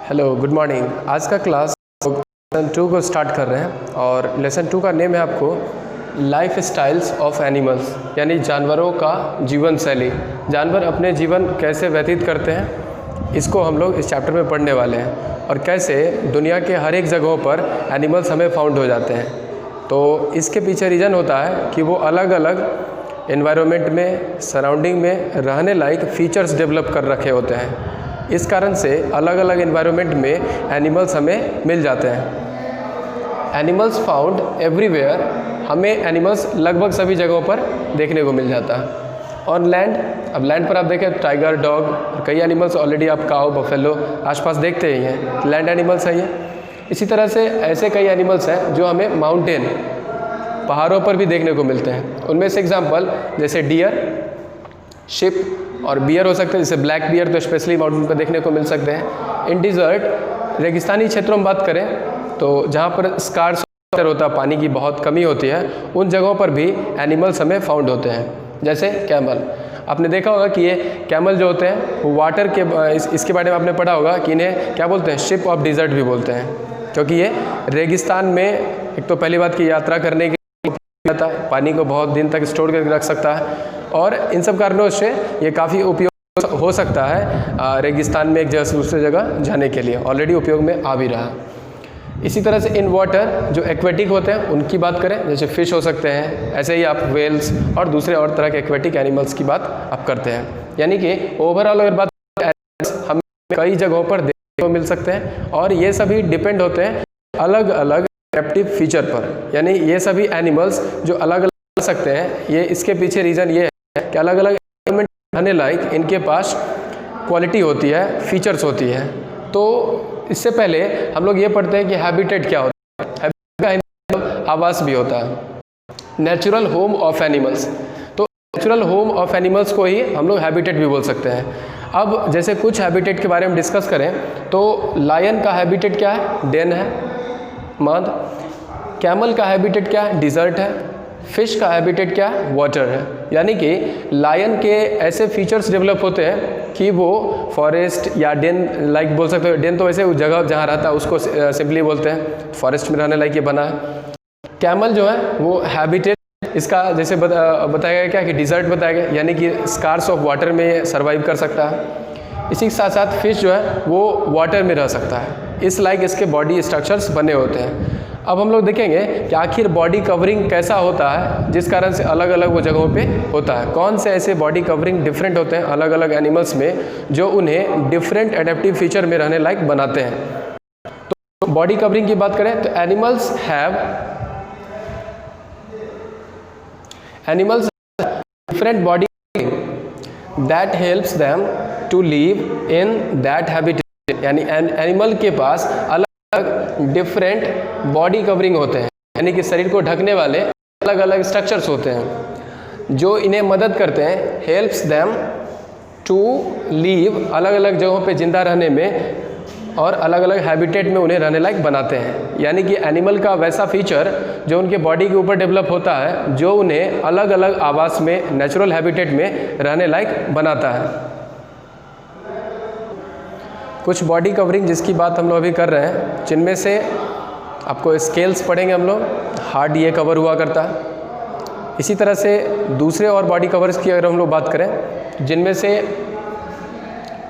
Hello, good morning. आज का class lesson 2 को स्टार्ट कर रहे हैं और लेसन 2 का नेम है आपको लाइफ स्टाइल्स ऑफ एनिमल्स, यानी जानवरों का जीवन शैली। जानवर अपने जीवन कैसे व्यतीत करते हैं, इसको हम लोग इस चैप्टर में पढ़ने वाले हैं और कैसे दुनिया के हर एक जगहों पर एनिमल्स हमें फाउंड हो जाते हैं। तो इसके पीछे रीज़न होता है कि वो अलग अलग एनवायरनमेंट में, सराउंडिंग में रहने लायक फीचर्स डेवलप कर रखे होते हैं। इस कारण से अलग अलग एनवायरनमेंट में एनिमल्स हमें मिल जाते हैं। एनिमल्स फाउंड एवरीवेयर, हमें एनिमल्स लगभग सभी जगहों पर देखने को मिल जाता है। ऑन लैंड, अब लैंड पर आप देखें टाइगर, डॉग, कई एनिमल्स ऑलरेडी आप काऊ, बफेलो आसपास देखते ही हैं, लैंड एनिमल्स है ये। इसी तरह से ऐसे कई एनिमल्स हैं जो हमें माउंटेन, पहाड़ों पर भी देखने को मिलते हैं। उनमें से एग्जांपल जैसे डियर, शिप और बियर हो सकते हैं। जैसे ब्लैक बियर तो स्पेशली माउंटेन पर देखने को मिल सकते हैं। इन डिज़र्ट, रेगिस्तानी क्षेत्रों में बात करें तो जहाँ पर स्कार्स होता है, पानी की बहुत कमी होती है, उन जगहों पर भी एनिमल्स हमें फाउंड होते हैं। जैसे कैमल, आपने देखा होगा कि ये कैमल जो होते हैं वो वाटर के इसके बारे में आपने पढ़ा होगा कि इन्हें क्या बोलते हैं, शिप ऑफ डिज़र्ट भी बोलते हैं, क्योंकि ये रेगिस्तान में एक तो पहली बात की यात्रा करने के लिए पानी को बहुत दिन तक स्टोर करके रख सकता है और इन सब कारणों से ये काफ़ी उपयोग हो सकता है रेगिस्तान में एक जगह से दूसरी जगह जाने के लिए, ऑलरेडी उपयोग में आ भी रहा। इसी तरह से इन वाटर जो एक्वेटिक होते हैं उनकी बात करें, जैसे फिश हो सकते हैं, ऐसे ही आप वेल्स और दूसरे और तरह के एक्वेटिक एनिमल्स की बात आप करते हैं। यानी कि ओवरऑल अगर बात हमें कई जगहों पर देखने को मिल सकते हैं और ये सभी डिपेंड होते हैं अलग अलग एडेप्टिव फीचर पर। यानी ये सभी एनिमल्स जो अलग अलग कर सकते हैं, ये इसके पीछे रीज़न ये है कि अलग अलग एनिमल रहने लायक इनके पास क्वालिटी होती है, फीचर्स होती है। तो इससे पहले हम लोग ये पढ़ते हैं कि हैबिटेट क्या होता है। हैबिटेट का आवास भी होता है, नेचुरल होम ऑफ एनिमल्स। तो नेचुरल होम ऑफ एनिमल्स को ही हम लोग हैबिटेट भी बोल सकते हैं। अब जैसे कुछ हैबिटेट के बारे में डिस्कस करें तो लायन का हैबिटेट क्या है, डेन है, मध। कैमल का हैबिटेट क्या है, डिज़र्ट है। फिश का हैबिटेट क्या है, वाटर है। यानी कि लायन के ऐसे फीचर्स डेवलप होते हैं कि वो फॉरेस्ट या डेन लाइक बोल सकते हो। डेन तो वैसे जगह जहाँ रहता है उसको सिंपली बोलते हैं, फॉरेस्ट में रहने लायक ये बना है। कैमल जो है वो हैबिटेट इसका जैसे बताया गया क्या कि डिज़र्ट बताया गया, यानी कि स्कार्स ऑफ वाटर में सर्वाइव कर सकता है। इसी के साथ साथ फिश जो है वो वाटर में रह सकता है, इस लाइक इसके बॉडी स्ट्रक्चर्स बने होते हैं। अब हम लोग देखेंगे कि आखिर बॉडी कवरिंग कैसा होता है जिस कारण से अलग अलग वो जगहों पे होता है। कौन से ऐसे बॉडी कवरिंग डिफरेंट होते हैं अलग अलग एनिमल्स में जो उन्हें डिफरेंट एडेप्टिव फीचर में रहने लायक बनाते हैं। तो बॉडी कवरिंग की बात करें तो animals have different body that helps them to live in that habitat. यानी एनिमल के पास अलग अलग डिफरेंट बॉडी कवरिंग होते हैं, यानी कि शरीर को ढकने वाले अलग अलग स्ट्रक्चर्स होते हैं जो इन्हें मदद करते हैं, हेल्प्स देम टू लीव, अलग अलग जगहों पे जिंदा रहने में और अलग अलग हैबिटेट में उन्हें रहने लायक बनाते हैं। यानी कि एनिमल का वैसा फीचर जो उनके बॉडी के ऊपर डेवलप होता है जो उन्हें अलग अलग आवास में, नेचुरल हैबिटेट में रहने लायक बनाता है। कुछ बॉडी कवरिंग जिसकी बात हम लोग अभी कर रहे हैं, जिनमें से आपको स्केल्स पढ़ेंगे हम लोग, हार्ड ये कवर हुआ करता है। इसी तरह से दूसरे और बॉडी कवर्स की अगर हम लोग बात करें, जिनमें से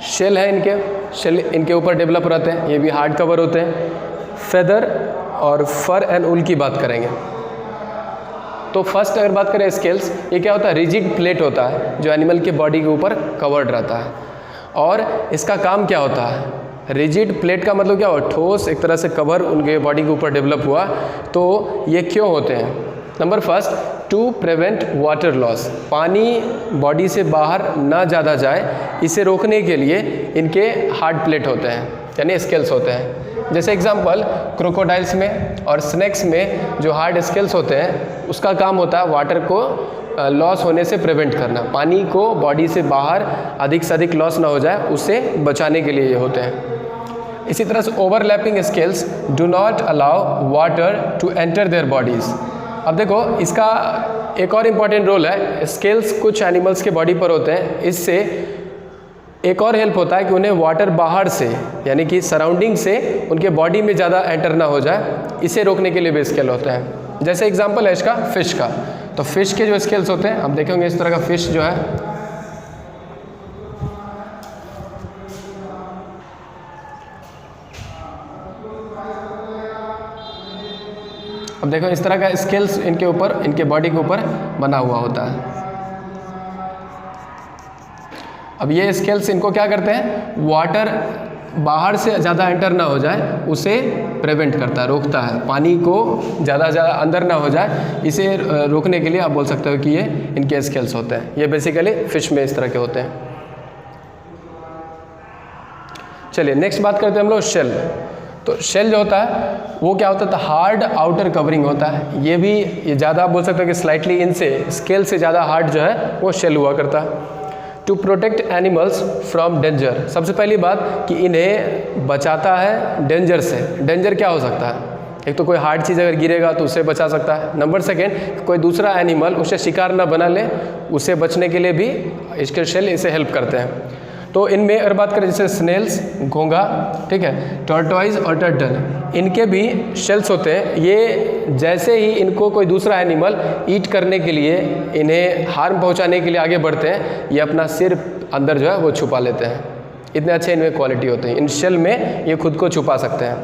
शेल है, शेल इनके ऊपर डेवलप रहते हैं, ये भी हार्ड कवर होते हैं। फेदर और फर एंड ऊल की बात करेंगे तो फर्स्ट अगर बात करें स्केल्स, ये क्या होता है, रिजिड प्लेट होता है जो एनिमल के बॉडी के ऊपर कवर्ड रहता है। और इसका काम क्या होता है, रिजिड प्लेट का मतलब क्या हो, ठोस एक तरह से कवर उनके बॉडी के ऊपर डेवलप हुआ। तो ये क्यों होते हैं, number first, to prevent water loss, पानी बॉडी से बाहर ना ज़्यादा जाए, इसे रोकने के लिए इनके हार्ड प्लेट होते हैं, यानी स्केल्स होते हैं। जैसे एग्जांपल क्रोकोडाइल्स में और स्नेक्स में जो हार्ड स्केल्स होते हैं उसका काम होता है वाटर को लॉस होने से प्रिवेंट करना, पानी को बॉडी से बाहर अधिक से अधिक लॉस ना हो जाए उससे बचाने के लिए ये होते हैं। इसी तरह से overlapping scales do not allow water to enter their bodies. अब देखो इसका एक और इम्पॉर्टेंट रोल है, स्केल्स कुछ एनिमल्स के बॉडी पर होते हैं, इससे एक और हेल्प होता है कि उन्हें वाटर बाहर से यानी कि सराउंडिंग से उनके बॉडी में ज़्यादा एंटर ना हो जाए, इसे रोकने के लिए भी स्केल होते हैं। जैसे एग्जांपल है इसका फिश का, तो फिश के जो स्केल्स होते हैं, आप देखेंगे इस तरह का फिश जो है, अब देखो इस तरह का स्केल्स इनके ऊपर, इनके बॉडी के ऊपर बना हुआ होता है। अब ये स्केल्स इनको क्या करते हैं, वाटर बाहर से ज़्यादा एंटर ना हो जाए उसे प्रिवेंट करता है, रोकता है, पानी को ज़्यादा अंदर ना हो जाए, इसे रोकने के लिए आप बोल सकते हो कि ये इनके स्केल्स होते हैं। ये बेसिकली फिश में इस तरह के होते हैं। चलिए नेक्स्ट बात करते हैं हम लोग शेल। तो शेल जो होता है वो क्या होता है, हार्ड आउटर कवरिंग होता है। ये भी ज़्यादा आप बोल सकते हो कि स्लाइटली इनसे स्केल से ज़्यादा हार्ड जो है वो शेल हुआ करता है। To protect animals from danger, सबसे पहली बात कि इन्हें बचाता है डेंजर से। डेंजर क्या हो सकता है, एक तो कोई हार्ड चीज़ अगर गिरेगा तो उससे बचा सकता है। नंबर सेकेंड, कोई दूसरा एनिमल उसे शिकार ना बना ले, उससे बचने के लिए भी इसके शेल इसे हेल्प करते हैं। तो इनमें अगर बात करें जैसे स्नेल्स, घोंघा, ठीक है, टॉर्टोइज और टर्टल, इनके भी शेल्स होते हैं। ये जैसे ही इनको कोई दूसरा एनिमल ईट करने के लिए, इन्हें हार्म पहुंचाने के लिए आगे बढ़ते हैं, ये अपना सिर अंदर जो है वो छुपा लेते हैं। इतने अच्छे इनमें क्वालिटी होते हैं, इन शेल में ये खुद को छुपा सकते हैं।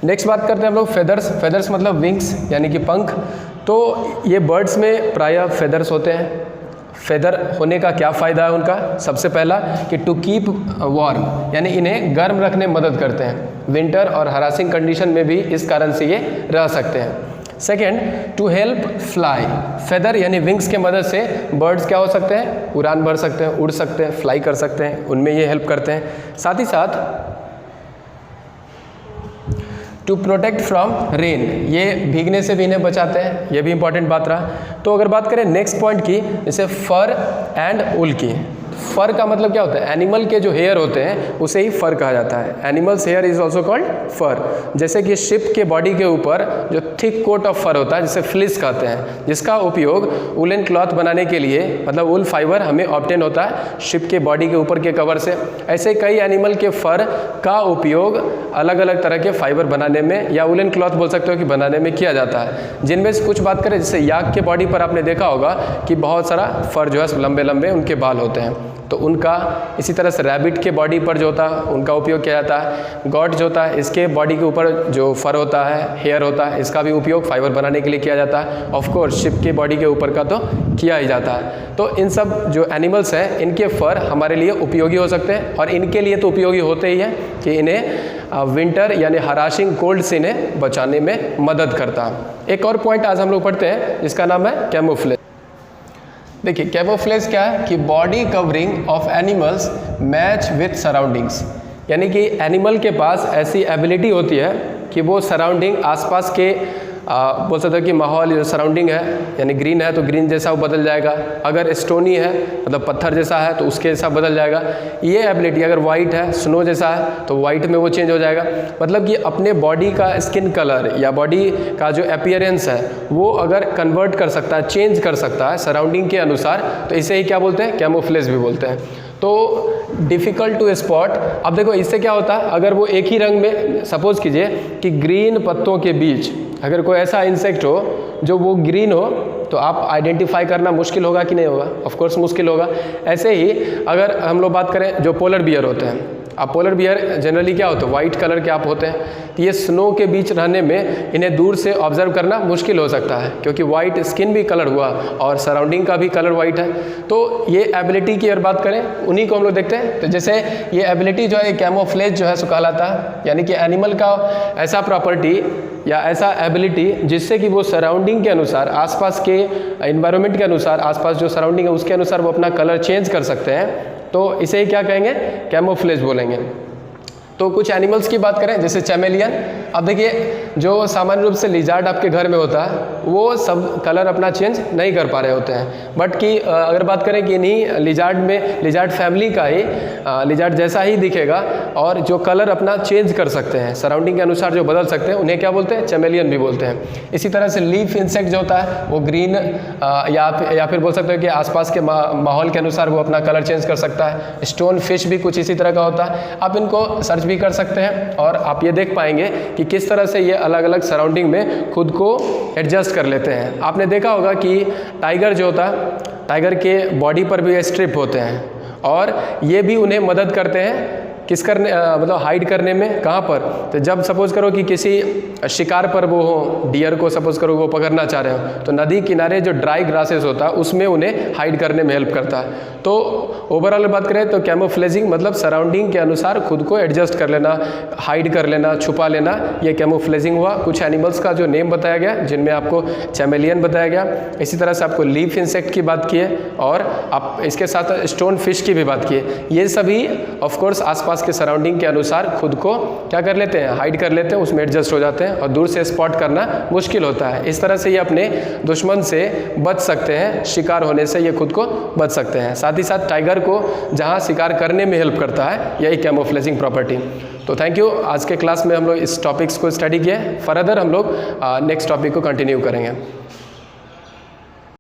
नेक्स्ट बात करते हैं हम लोग फेदर्स। फेदर्स मतलब विंग्स यानी कि पंख। तो ये बर्ड्स में प्रायः फेदर्स होते हैं। फेदर होने का क्या फ़ायदा है उनका, सबसे पहला कि टू कीप वार्म, यानी इन्हें गर्म रखने में मदद करते हैं। विंटर और हरासिंग कंडीशन में भी इस कारण से ये रह सकते हैं। Second, to help fly. Feather यानी विंग्स के मदद से बर्ड्स क्या हो सकते हैं, उड़ान भर सकते हैं, उड़ सकते हैं, फ्लाई कर सकते हैं, उनमें ये हेल्प करते हैं। साथ ही साथ टू प्रोटेक्ट फ्रॉम रेन, ये भीगने से भी इन्हें बचाते हैं, ये भी इंपॉर्टेंट बात रहा। तो अगर बात करें नेक्स्ट पॉइंट की, जैसे फर एंड वूल की। फर का मतलब क्या होता है, एनिमल के जो हेयर होते हैं उसे ही फर कहा जाता है। Animals hair is also called fur. जैसे कि शिप के बॉडी के ऊपर जो थिक कोट ऑफ फर होता है जिसे फ्लिस कहते हैं, जिसका उपयोग वुलन क्लॉथ बनाने के लिए, मतलब वूल फाइबर हमें ऑब्टेन होता है शिप के बॉडी के ऊपर के कवर से। ऐसे कई एनिमल के फर का उपयोग अलग अलग तरह के फाइबर बनाने में या वुलन क्लॉथ बोल सकते हो कि बनाने में किया जाता है। जिनमें से कुछ बात करें, जैसे याक के बॉडी पर आपने देखा होगा कि बहुत सारा फर जो है लंबे लंबे उनके बाल होते हैं, तो उनका, इसी तरह से रैबिट के बॉडी पर जो होता है उनका उपयोग किया जाता है। गॉट जो होता है इसके बॉडी के ऊपर जो फर होता है, हेयर होता है, इसका भी उपयोग फाइबर बनाने के लिए किया जाता है। ऑफ कोर्स शिप के बॉडी के ऊपर का तो किया ही जाता है। तो इन सब जो एनिमल्स हैं इनके फर हमारे लिए उपयोगी हो सकते हैं, और इनके लिए तो उपयोगी होते ही हैं कि इन्हें विंटर यानी हराशिंग कोल्ड से इन्हें बचाने में मदद करता है। एक और पॉइंट आज हम लोग पढ़ते हैं जिसका नाम है कैमोफ्लेज। देखिए कैमोफ्लेज क्या है कि body covering of animals match with surroundings, यानी कि एनिमल के पास ऐसी एबिलिटी होती है कि वो सराउंडिंग, आसपास के बोल सकते हो कि माहौल जो सराउंडिंग है, यानी ग्रीन है तो ग्रीन जैसा वो बदल जाएगा, अगर स्टोनी है मतलब पत्थर जैसा है तो उसके जैसा बदल जाएगा। ये एबिलिटी, अगर वाइट है, स्नो जैसा है तो वाइट में वो चेंज हो जाएगा। मतलब कि अपने बॉडी का स्किन कलर या बॉडी का जो अपीयरेंस है वो अगर कन्वर्ट कर सकता है, चेंज कर सकता है सराउंडिंग के अनुसार, तो इसे ही क्या बोलते हैं, कैमोफ्लेज भी बोलते हैं। तो डिफ़िकल्ट टू स्पॉट, अब देखो इससे क्या होता है, अगर वो एक ही रंग में, सपोज कीजिए कि ग्रीन पत्तों के बीच अगर कोई ऐसा इंसेक्ट हो जो वो ग्रीन हो, तो आप आइडेंटिफाई करना मुश्किल होगा कि नहीं होगा, ऑफ कोर्स मुश्किल होगा। ऐसे ही अगर हम लोग बात करें जो पोलर बियर होते हैं, अब पोलर बियर जनरली क्या होते हैं, वाइट कलर के आप होते हैं, तो ये स्नो के बीच रहने में इन्हें दूर से ऑब्जर्व करना मुश्किल हो सकता है, क्योंकि वाइट स्किन भी कलर हुआ और सराउंडिंग का भी कलर वाइट है। तो ये एबिलिटी की अगर बात करें, उन्हीं को हम लोग देखते हैं। तो जैसे ये एबिलिटी जो है कैमोफ्लेज जो है सो कहलाता है, यानी कि एनिमल का ऐसा प्रॉपर्टी या ऐसा एबिलिटी जिससे कि वो सराउंडिंग के अनुसार, आसपास के एनवायरनमेंट के अनुसार, आसपास जो सराउंडिंग है उसके अनुसार वो अपना कलर चेंज कर सकते हैं, तो इसे क्या कहेंगे, कैमोफ्लेज बोलेंगे। तो कुछ एनिमल्स की बात करें, जैसे चैमेलियन, अब देखिए जो सामान्य रूप से लिजार्ड आपके घर में होता है वो सब कलर अपना चेंज नहीं कर पा रहे होते हैं, बट कि अगर बात करें कि इन्हीं लिजार्ड में लिजार्ड फैमिली का ही लिजार्ड जैसा ही दिखेगा और जो कलर अपना चेंज कर सकते हैं, सराउंडिंग के अनुसार जो बदल सकते हैं, उन्हें क्या बोलते हैं? चैमेलियन भी बोलते हैं। इसी तरह से लीफ इंसेक्ट जो होता है वो ग्रीन या फिर बोल सकते हो कि आसपास के माहौल के अनुसार वो अपना कलर चेंज कर सकता है। स्टोन फिश भी कुछ इसी तरह का होता है। आप इनको सर्च भी कर सकते हैं और आप ये देख पाएंगे कि किस तरह से ये अलग अलग सराउंडिंग में खुद को एडजस्ट कर लेते हैं। आपने देखा होगा कि टाइगर जो होता है, टाइगर के बॉडी पर भी स्ट्रिप होते हैं और ये भी उन्हें मदद करते हैं किस करने मतलब हाइड करने में। कहाँ पर? तो जब सपोज करो कि किसी शिकार पर वो हो, डियर को सपोज करो वो पकड़ना चाह रहे हो, तो नदी किनारे जो ड्राई ग्रासेस होता है उसमें उन्हें हाइड करने में हेल्प करता है। तो ओवरऑल बात करें तो कैमोफ्लेजिंग मतलब सराउंडिंग के अनुसार खुद को एडजस्ट कर लेना, हाइड कर लेना, छुपा लेना, ये कैमोफ्लेजिंग हुआ। कुछ एनिमल्स का जो नेम बताया गया जिनमें आपको चैमेलियन बताया गया, इसी तरह से आपको लीफ इंसेक्ट की बात की है और आप इसके साथ स्टोन फिश की भी बात की है। ये सभी ऑफकोर्स आसपास के सराउंडिंग के अनुसार खुद को क्या कर लेते हैं? हाइड कर लेते हैं, उसमें एडजस्ट हो जाते हैं और दूर से स्पॉट करना मुश्किल होता है। इस तरह से ये अपने दुश्मन से बच सकते हैं, शिकार होने से ये खुद को बच सकते हैं। साथ ही साथ टाइगर को जहां शिकार करने में हेल्प करता है यही कैमोफ्लेजिंग प्रॉपर्टी। तो थैंक यू। आज के क्लास में हम लोग इस टॉपिक्स को स्टडी किए। फर्दर हम लोग नेक्स्ट टॉपिक को कंटिन्यू करेंगे।